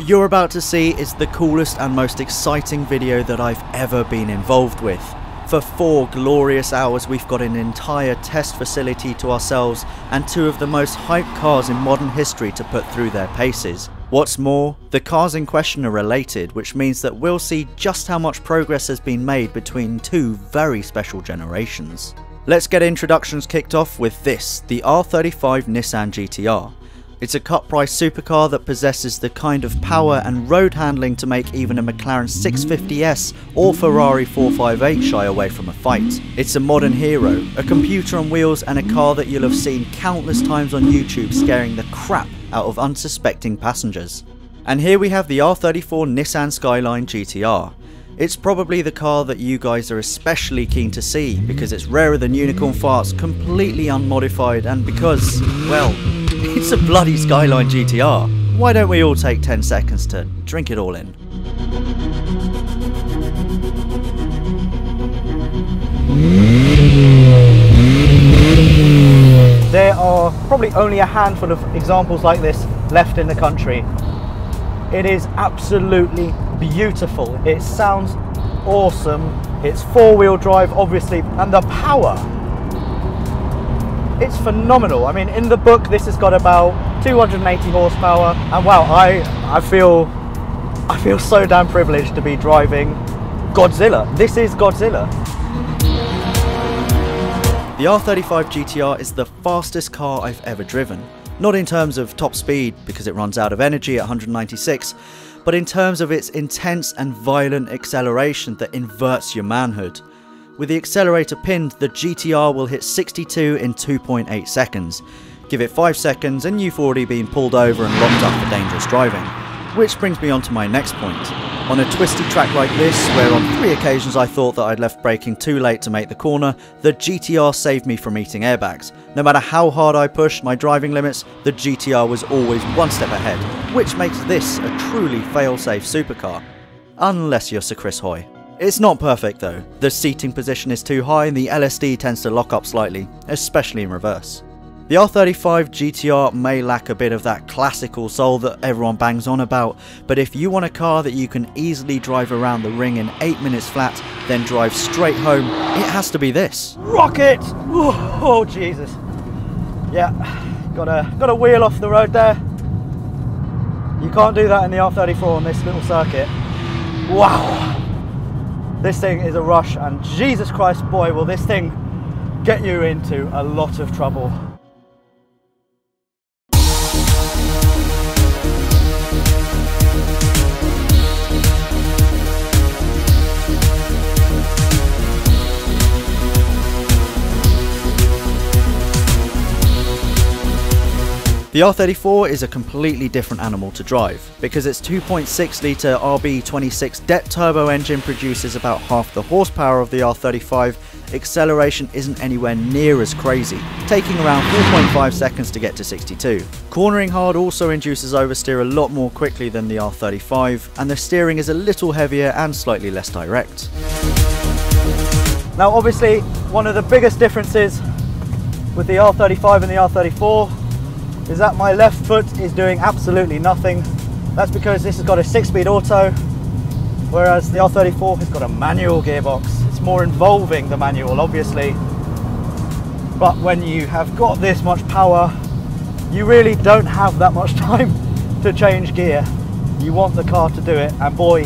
What you're about to see is the coolest and most exciting video that I've ever been involved with. For 4 glorious hours we've got an entire test facility to ourselves and 2 of the most hyped cars in modern history to put through their paces. What's more, the cars in question are related, which means that we'll see just how much progress has been made between 2 very special generations. Let's get introductions kicked off with this, the R35 Nissan GTR. It's a cut-price supercar that possesses the kind of power and road handling to make even a McLaren 650S or Ferrari 458 shy away from a fight. It's a modern hero, a computer on wheels, and a car that you'll have seen countless times on YouTube scaring the crap out of unsuspecting passengers. And here we have the R34 Nissan Skyline GTR. It's probably the car that you guys are especially keen to see because it's rarer than unicorn farts, completely unmodified, and because, well, it's a bloody Skyline GTR. Why don't we all take 10 seconds to drink it all in? There are probably only a handful of examples like this left in the country. It is absolutely beautiful. It sounds awesome. It's 4-wheel drive, obviously, and the power. It's phenomenal. I mean, in the book, this has got about 280 horsepower, and wow, I feel so damn privileged to be driving Godzilla. This is Godzilla. The R35 GTR is the fastest car I've ever driven. Not in terms of top speed, because it runs out of energy at 196, but in terms of its intense and violent acceleration that inverts your manhood. With the accelerator pinned, the GTR will hit 62 in 2.8 seconds. Give it 5 seconds and you've already been pulled over and locked up for dangerous driving. Which brings me on to my next point. On a twisty track like this, where on 3 occasions I thought that I'd left braking too late to make the corner, the GTR saved me from eating airbags. No matter how hard I pushed my driving limits, the GTR was always one step ahead, which makes this a truly fail-safe supercar. Unless you're Sir Chris Hoy. It's not perfect though. The seating position is too high and the LSD tends to lock up slightly, especially in reverse. The R35 GTR may lack a bit of that classical soul that everyone bangs on about, but if you want a car that you can easily drive around the ring in 8 minutes flat, then drive straight home, it has to be this. Rocket! Oh Jesus. Yeah, gotta wheel off the road there. You can't do that in the R34 on this little circuit. Wow! This thing is a rush, and Jesus Christ, boy, will this thing get you into a lot of trouble. The R34 is a completely different animal to drive, because its 2.6 litre RB26 DET turbo engine produces about half the horsepower of the R35, acceleration isn't anywhere near as crazy, taking around 4.5 seconds to get to 62. Cornering hard also induces oversteer a lot more quickly than the R35, and the steering is a little heavier and slightly less direct. Now obviously, one of the biggest differences with the R35 and the R34 is that my left foot is doing absolutely nothing. That's because this has got a 6-speed auto, whereas the R34 has got a manual gearbox. It's more involving the manual, obviously, but when you have got this much power, you really don't have that much time to change gear. You want the car to do it, and boy,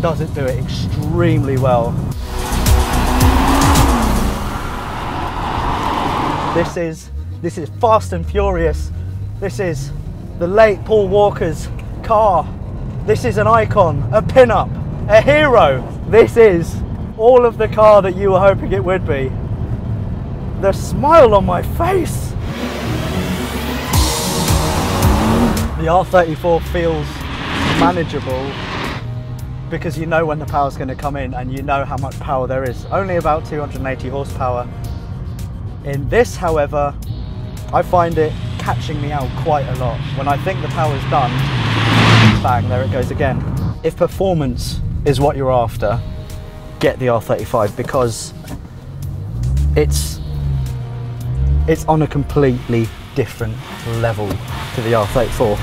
does it do it extremely well. This is Fast and Furious. This is the late Paul Walker's car. This is an icon, a pin-up, a hero. This is all of the car that you were hoping it would be. The smile on my face. The R34 feels manageable because you know when the power's going to come in and you know how much power there is. Only about 280 horsepower. In this, however, I find it catching me out quite a lot. When I think the power's done, bang, there it goes again. If performance is what you're after, get the R35 because it's on a completely different level to the R34.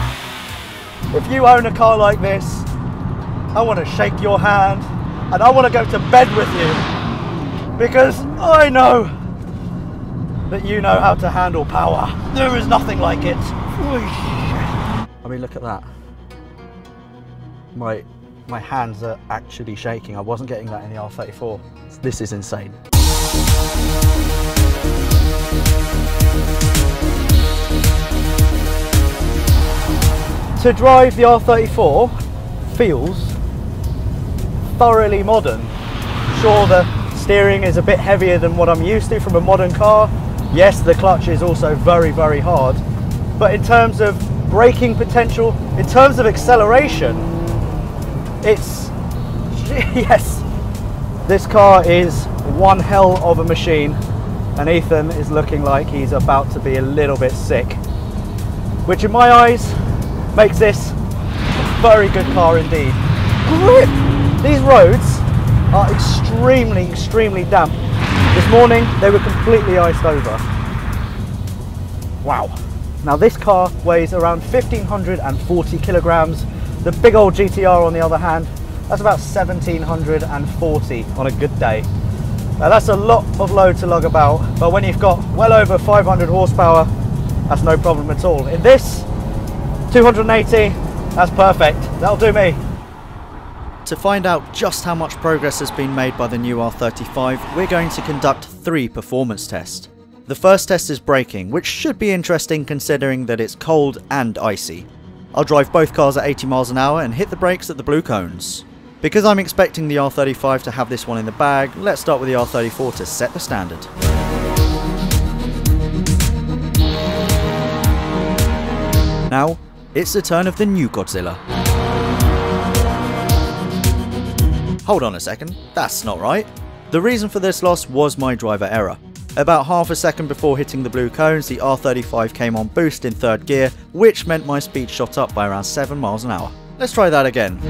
if you own a car like this, I want to shake your hand and I want to go to bed with you, because I know that you know how to handle power. There is nothing like it. I mean, look at that. My hands are actually shaking. I wasn't getting that in the R34. This is insane. To drive the R34 feels thoroughly modern. Sure, the steering is a bit heavier than what I'm used to from a modern car. Yes, the clutch is also very, very hard. But in terms of braking potential, in terms of acceleration, it's, yes, this car is one hell of a machine, and Ethan is looking like he's about to be a little bit sick, which in my eyes makes this a very good car indeed. Grip! These roads are extremely damp. This morning they were completely iced over. Wow. Now this car weighs around 1,540 kilograms. The big old GTR on the other hand, that's about 1,740 on a good day. Now that's a lot of load to lug about, but when you've got well over 500 horsepower, that's no problem at all. In this 280, that's perfect. That'll do me. To find out just how much progress has been made by the new R35, we're going to conduct 3 performance tests. The first test is braking, which should be interesting considering that it's cold and icy. I'll drive both cars at 80 miles an hour and hit the brakes at the blue cones. Because I'm expecting the R35 to have this one in the bag, let's start with the R34 to set the standard. Now, it's the turn of the new Godzilla. Hold on a second, that's not right. The reason for this loss was my driver error. About half a second before hitting the blue cones, the R35 came on boost in 3rd gear, which meant my speed shot up by around 7 miles an hour. Let's try that again.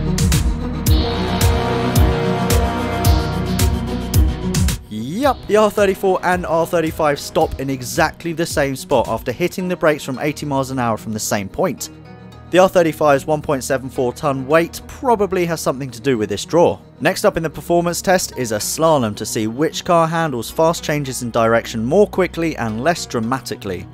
Yup, the R34 and R35 stop in exactly the same spot after hitting the brakes from 80 miles an hour from the same point. The R35's 1.74 tonne weight probably has something to do with this draw. Next up in the performance test is a slalom to see which car handles fast changes in direction more quickly and less dramatically.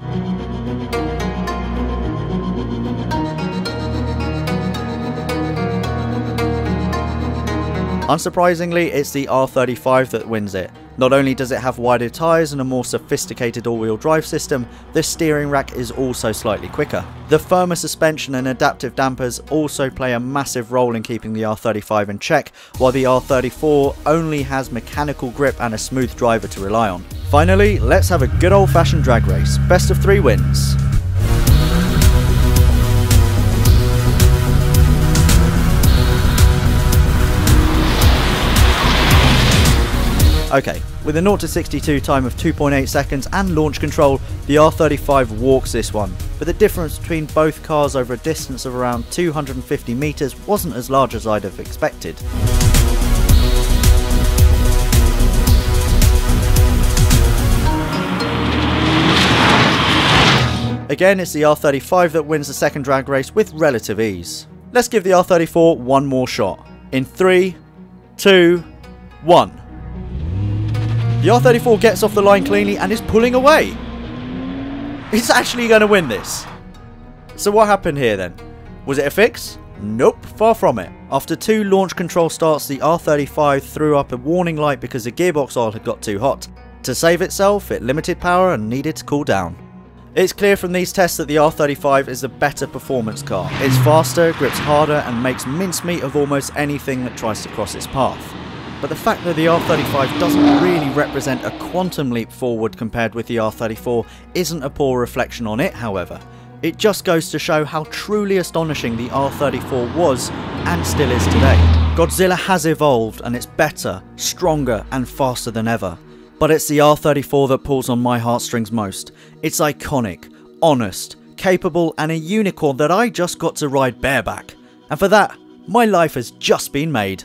Unsurprisingly, it's the R35 that wins it. Not only does it have wider tyres and a more sophisticated all-wheel drive system, the steering rack is also slightly quicker. The firmer suspension and adaptive dampers also play a massive role in keeping the R35 in check, while the R34 only has mechanical grip and a smooth driver to rely on. Finally, let's have a good old-fashioned drag race. Best of 3 wins. Okay, with a 0 to 62 time of 2.8 seconds and launch control, the R35 walks this one, but the difference between both cars over a distance of around 250 metres wasn't as large as I'd have expected. Again, it's the R35 that wins the second drag race with relative ease. Let's give the R34 one more shot. In 3, 2, 1. The R34 gets off the line cleanly and is pulling away. It's actually going to win this. So what happened here then? Was it a fix? Nope, far from it. After 2 launch control starts, the R35 threw up a warning light because the gearbox oil had got too hot. To save itself, it limited power and needed to cool down. It's clear from these tests that the R35 is a better performance car. It's faster, grips harder and makes mincemeat of almost anything that tries to cross its path. But the fact that the R35 doesn't really represent a quantum leap forward compared with the R34 isn't a poor reflection on it, however. It just goes to show how truly astonishing the R34 was and still is today. Godzilla has evolved and it's better, stronger and faster than ever. But it's the R34 that pulls on my heartstrings most. It's iconic, honest, capable and a unicorn that I just got to ride bareback. And for that, my life has just been made.